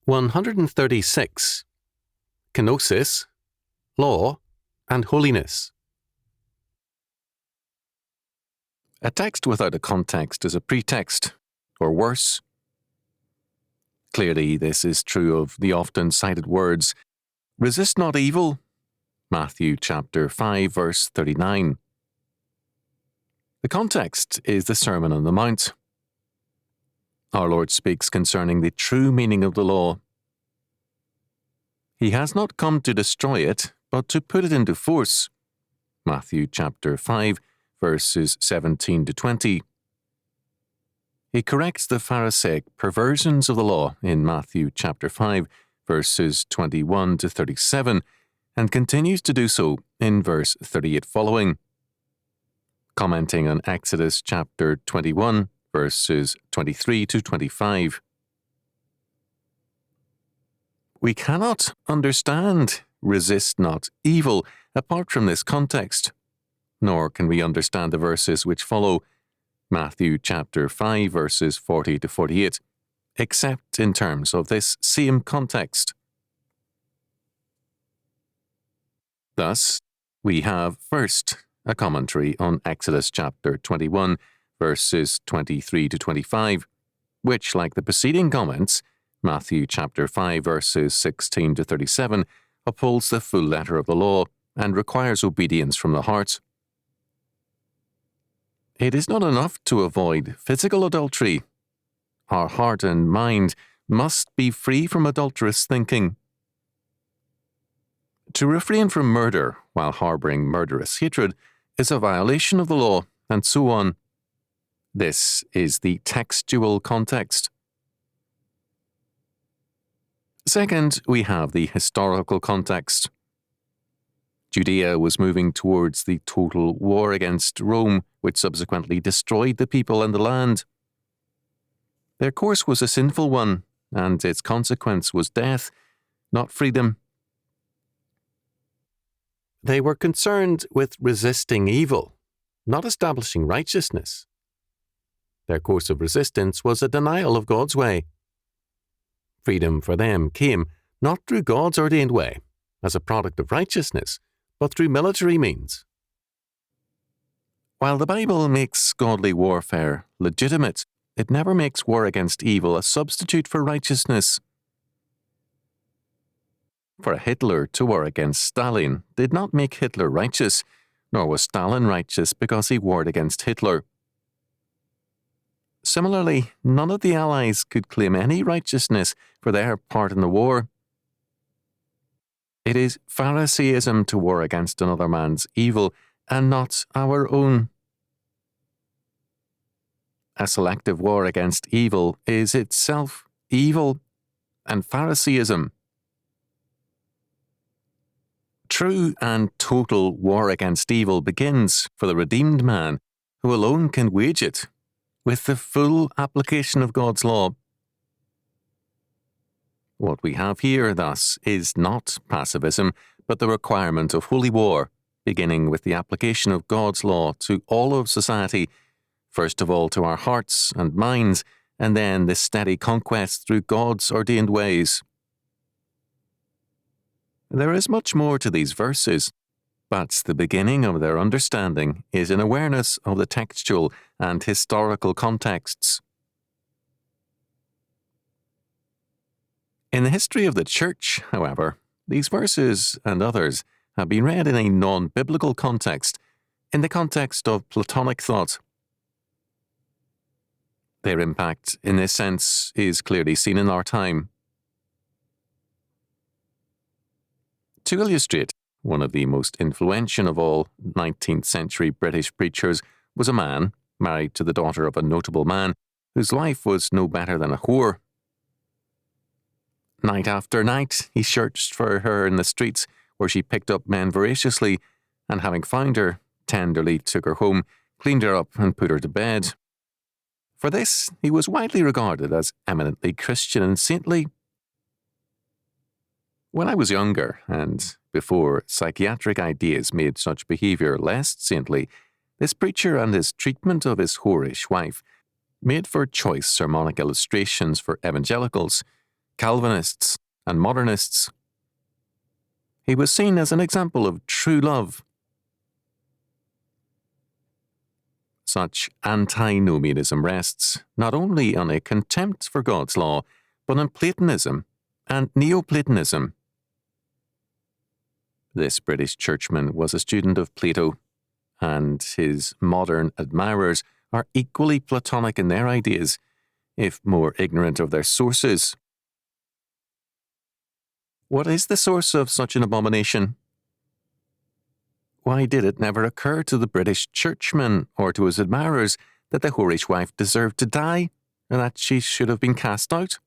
136. Kenosis, Law, and Holiness. A text without a context is a pretext, or worse. Clearly, this is true of the often cited words, "Resist not evil," Matthew chapter 5, verse 39. The context is the Sermon on the Mount. Our Lord speaks concerning the true meaning of the law. He has not come to destroy it, but to put it into force. Matthew chapter 5, verses 17 to 20. He corrects the Pharisaic perversions of the law in Matthew chapter 5, verses 21 to 37, and continues to do so in verse 38 following. Commenting on Exodus chapter 21, verses 23 to 25. We cannot understand "resist not evil" apart from this context, nor can we understand the verses which follow, Matthew chapter 5, verses 40 to 48, except in terms of this same context. Thus, we have first a commentary on Exodus chapter 21, verses 23 to 25, which, like the preceding comments, Matthew chapter 5, verses 16 to 37, upholds the full letter of the law and requires obedience from the heart. It is not enough to avoid physical adultery. Our heart and mind must be free from adulterous thinking. To refrain from murder while harbouring murderous hatred is a violation of the law, and so on. This is the textual context. Second, we have the historical context. Judea was moving towards the total war against Rome, which subsequently destroyed the people and the land. Their course was a sinful one, and its consequence was death, not freedom. They were concerned with resisting evil, not establishing righteousness. Their course of resistance was a denial of God's way. Freedom for them came not through God's ordained way, as a product of righteousness, but through military means. While the Bible makes godly warfare legitimate, it never makes war against evil a substitute for righteousness. For Hitler to war against Stalin did not make Hitler righteous, nor was Stalin righteous because he warred against Hitler. Similarly, none of the Allies could claim any righteousness for their part in the war. It is Pharisaism to war against another man's evil, and not our own. A selective war against evil is itself evil and Pharisaism. True and total war against evil begins, for the redeemed man, who alone can wage it, with the full application of God's law. What we have here, thus, is not pacifism, but the requirement of holy war, beginning with the application of God's law to all of society, first of all to our hearts and minds, and then the steady conquest through God's ordained ways. There is much more to these verses, but the beginning of their understanding is an awareness of the textual and historical contexts. In the history of the Church, however, these verses and others have been read in a non-biblical context, in the context of Platonic thought. Their impact, in this sense, is clearly seen in our time. To illustrate, one of the most influential of all 19th century British preachers was a man married to the daughter of a notable man whose life was no better than a whore. Night after night, he searched for her in the streets where she picked up men voraciously, and having found her, tenderly took her home, cleaned her up, and put her to bed. For this, he was widely regarded as eminently Christian and saintly. When I was younger, and before psychiatric ideas made such behaviour less saintly, this preacher and his treatment of his whorish wife made for choice sermonic illustrations for evangelicals, Calvinists, and modernists. He was seen as an example of true love. Such antinomianism rests not only on a contempt for God's law, but on Platonism and Neoplatonism. This British churchman was a student of Plato, and his modern admirers are equally Platonic in their ideas, if more ignorant of their sources. What is the source of such an abomination? Why did it never occur to the British churchman or to his admirers that the whorish wife deserved to die and that she should have been cast out?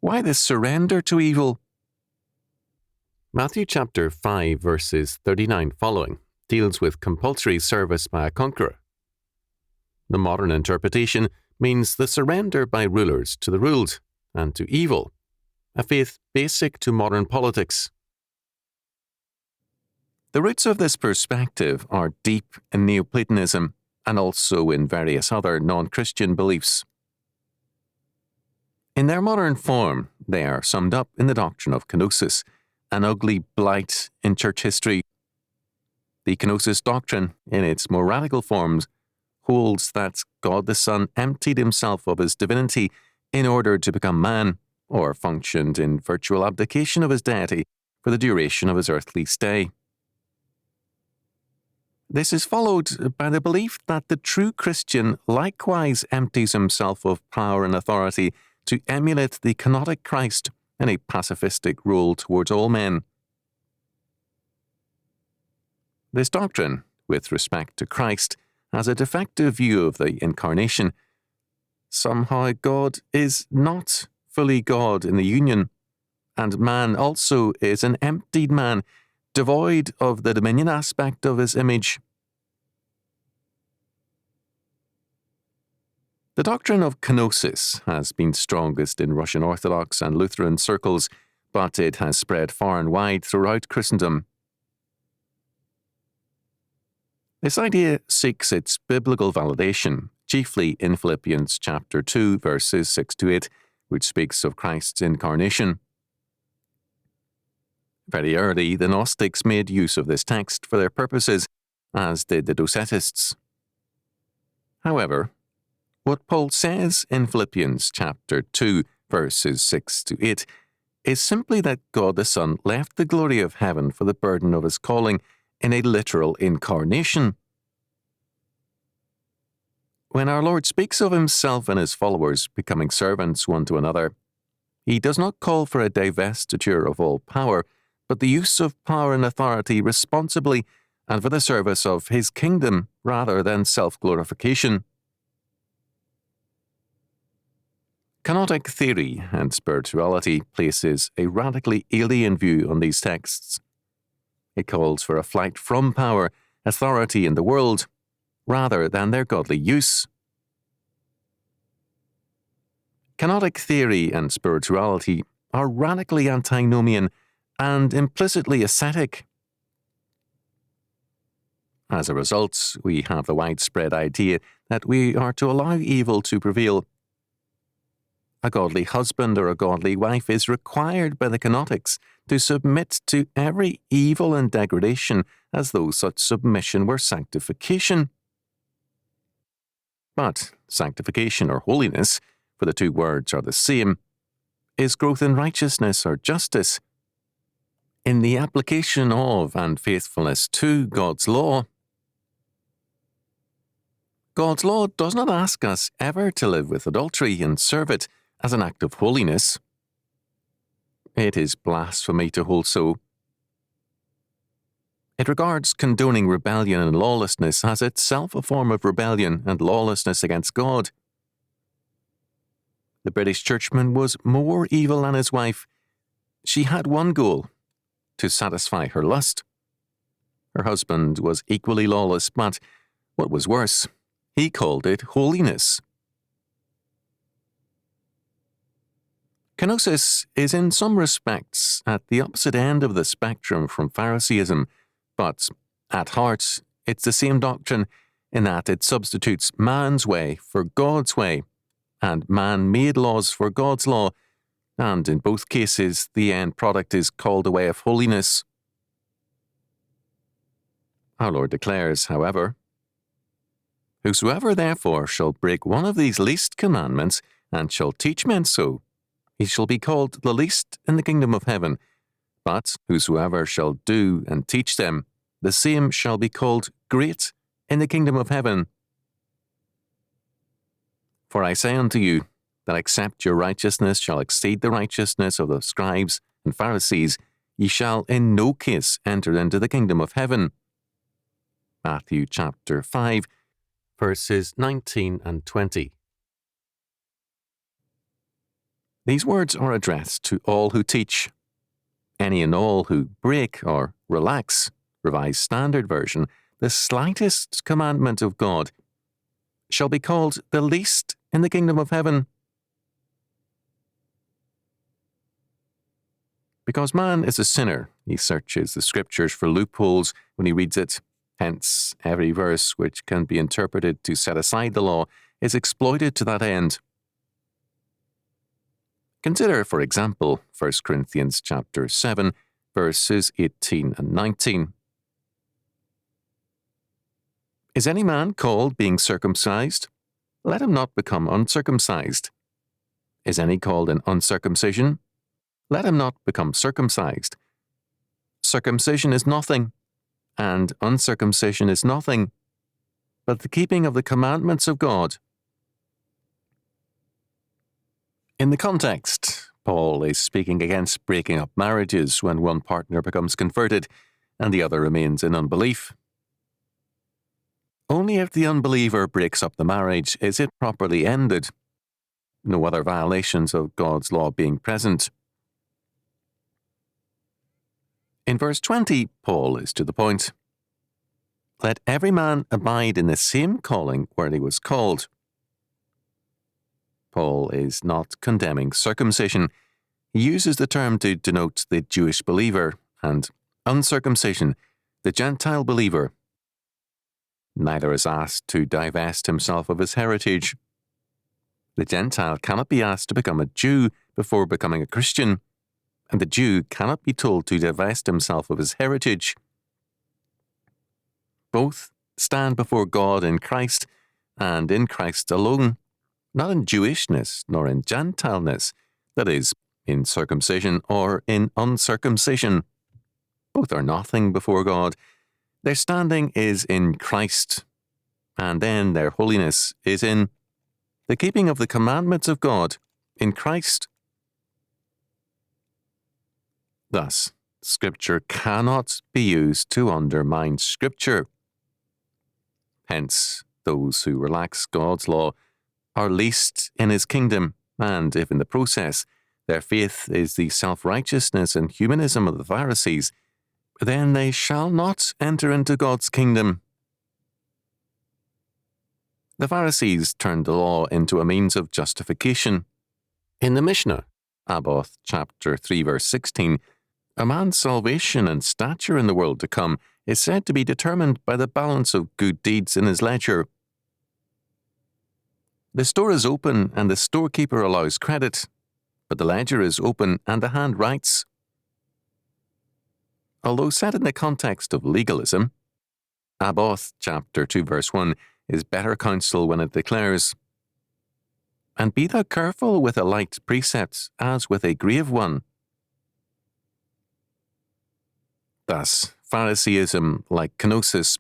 Why this surrender to evil? Matthew chapter 5 verses 39 following deals with compulsory service by a conqueror. The modern interpretation means the surrender by rulers to the ruled and to evil, a faith basic to modern politics. The roots of this perspective are deep in Neoplatonism and also in various other non-Christian beliefs. In their modern form, they are summed up in the doctrine of Kenosis, an ugly blight in church history. The Kenosis doctrine, in its more radical forms, holds that God the Son emptied himself of his divinity in order to become man, or functioned in virtual abdication of his deity for the duration of his earthly stay. This is followed by the belief that the true Christian likewise empties himself of power and authority to emulate the kenotic Christ in a pacifistic rule towards all men. This doctrine, with respect to Christ, has a defective view of the incarnation. Somehow God is not fully God in the union, and man also is an emptied man, devoid of the dominion aspect of his image. The doctrine of Kenosis has been strongest in Russian Orthodox and Lutheran circles, but it has spread far and wide throughout Christendom. This idea seeks its biblical validation, chiefly in Philippians chapter 2, verses 6 to 8, which speaks of Christ's incarnation. Very early, the Gnostics made use of this text for their purposes, as did the Docetists. However, what Paul says in Philippians chapter 2, verses 6 to 8, is simply that God the Son left the glory of heaven for the burden of his calling in a literal incarnation. When our Lord speaks of himself and his followers becoming servants one to another, he does not call for a divestiture of all power, but the use of power and authority responsibly and for the service of his kingdom rather than self-glorification. Kenotic theory and spirituality places a radically alien view on these texts. It calls for a flight from power, authority in the world, rather than their godly use. Kenotic theory and spirituality are radically antinomian and implicitly ascetic. As a result, we have the widespread idea that we are to allow evil to prevail. A godly husband or a godly wife is required by the Kenotics to submit to every evil and degradation as though such submission were sanctification. But sanctification or holiness, for the two words are the same, is growth in righteousness or justice. In the application of and faithfulness to God's law. God's law does not ask us ever to live with adultery and serve it as an act of holiness. It is blasphemy to hold so. It regards condoning rebellion and lawlessness as itself a form of rebellion and lawlessness against God. The British churchman was more evil than his wife. She had one goal: to satisfy her lust. Her husband was equally lawless, but what was worse, he called it holiness. Kenosis is in some respects at the opposite end of the spectrum from Pharisaism, but at heart it's the same doctrine in that it substitutes man's way for God's way, and man made laws for God's law, and in both cases the end product is called the way of holiness. Our Lord declares, however, "Whosoever therefore shall break one of these least commandments, and shall teach men so, he shall be called the least in the kingdom of heaven. But whosoever shall do and teach them, the same shall be called great in the kingdom of heaven. For I say unto you, that except your righteousness shall exceed the righteousness of the scribes and Pharisees, ye shall in no case enter into the kingdom of heaven." Matthew chapter 5, verses 19 and 20. These words are addressed to all who teach. Any and all who break or relax, Revised Standard Version, the slightest commandment of God, shall be called the least in the kingdom of heaven. Because man is a sinner, he searches the scriptures for loopholes when he reads it. Hence, every verse which can be interpreted to set aside the law is exploited to that end. Consider, for example, 1 Corinthians chapter 7, verses 18 and 19. Is any man called being circumcised? Let him not become uncircumcised. Is any called in uncircumcision? Let him not become circumcised. Circumcision is nothing, and uncircumcision is nothing, but the keeping of the commandments of God. In the context, Paul is speaking against breaking up marriages when one partner becomes converted and the other remains in unbelief. Only if the unbeliever breaks up the marriage is it properly ended, no other violations of God's law being present. In verse 20, Paul is to the point. Let every man abide in the same calling where he was called. Paul is not condemning circumcision. He uses the term to denote the Jewish believer, and uncircumcision, the Gentile believer. Neither is asked to divest himself of his heritage. The Gentile cannot be asked to become a Jew before becoming a Christian, and the Jew cannot be told to divest himself of his heritage. Both stand before God in Christ, and in Christ alone, not in Jewishness nor in Gentileness, that is, in circumcision or in uncircumcision. Both are nothing before God. Their standing is in Christ, and then their holiness is in the keeping of the commandments of God in Christ. Thus, Scripture cannot be used to undermine Scripture. Hence, those who relax God's law are least in his kingdom, and if in the process their faith is the self-righteousness and humanism of the Pharisees, then they shall not enter into God's kingdom. The Pharisees turned the law into a means of justification. In the Mishnah, Abboth chapter 3 verse 16, a man's salvation and stature in the world to come is said to be determined by the balance of good deeds in his ledger. The store is open and the storekeeper allows credit, but the ledger is open and the hand writes. Although set in the context of legalism, Abboth chapter 2 verse 1 is better counsel when it declares, "And be thou careful with a light precept as with a grave one." Thus, Phariseeism, like Kenosis,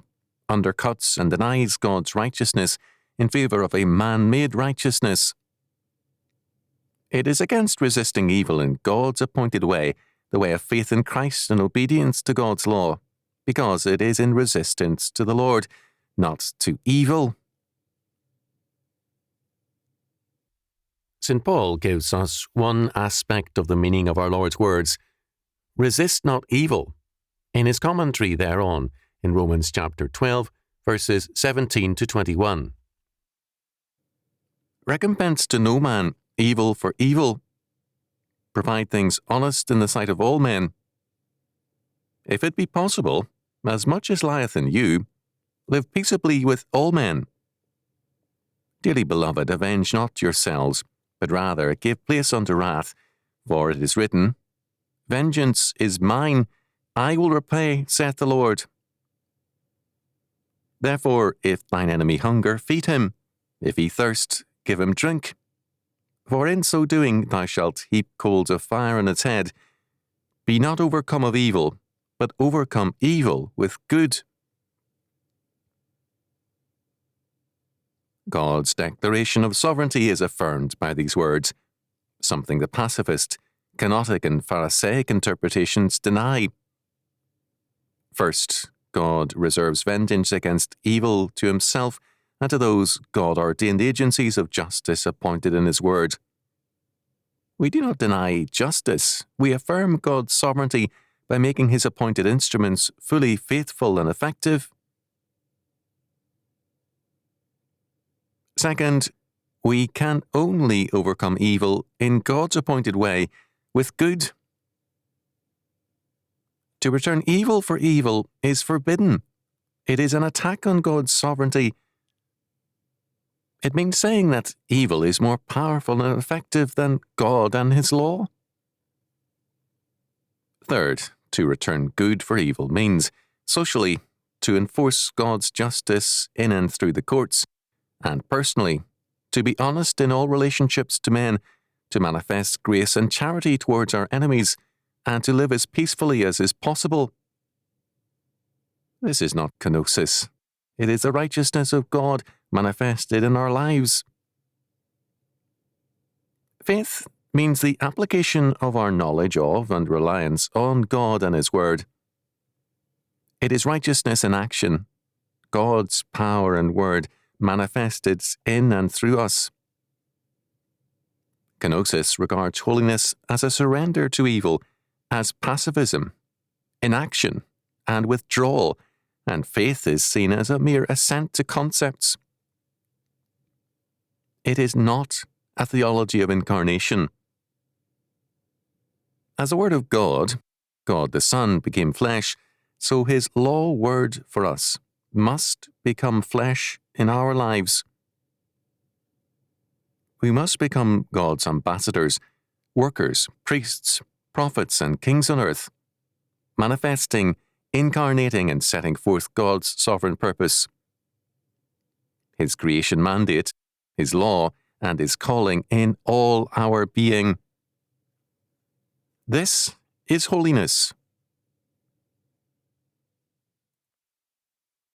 undercuts and denies God's righteousness in favor of a man-made righteousness. It is against resisting evil in God's appointed way, the way of faith in Christ and obedience to God's law, because it is in resistance to the Lord, not to evil. St. Paul gives us one aspect of the meaning of our Lord's words, "Resist not evil," in his commentary thereon in Romans chapter 12, verses 17 to 21. Recompense to no man evil for evil. Provide things honest in the sight of all men. If it be possible, as much as lieth in you, live peaceably with all men. Dearly beloved, avenge not yourselves, but rather give place unto wrath, For it is written, "Vengeance is mine, I will repay, saith the Lord." Therefore, if thine enemy hunger, feed him. If he thirst, give him drink. For in so doing thou shalt heap coals of fire on its head. Be not overcome of evil, but overcome evil with good. God's declaration of sovereignty is affirmed by these words, something the pacifist, kenotic, and Pharisaic interpretations deny. First, God reserves vengeance against evil to himself and to those God-ordained agencies of justice appointed in his word. We do not deny justice. We affirm God's sovereignty by making his appointed instruments fully faithful and effective. Second, we can only overcome evil in God's appointed way with good. To return evil for evil is forbidden. It is an attack on God's sovereignty. It means saying that evil is more powerful and effective than God and his law. Third, to return good for evil means, socially, to enforce God's justice in and through the courts, and personally, to be honest in all relationships to men, to manifest grace and charity towards our enemies, and to live as peacefully as is possible. This is not kenosis. It is the righteousness of God manifested in our lives. Faith means the application of our knowledge of and reliance on God and his word. It is righteousness in action, God's power and word manifested in and through us. Kenosis regards holiness as a surrender to evil, as pacifism, inaction, and withdrawal, and faith is seen as a mere assent to concepts. It is not a theology of incarnation. As the Word of God, God the Son became flesh, so his law word for us must become flesh in our lives. We must become God's ambassadors, workers, priests, prophets, and kings on earth, manifesting, incarnating, and setting forth God's sovereign purpose. His creation mandate, his law, and his calling in all our being. This is holiness.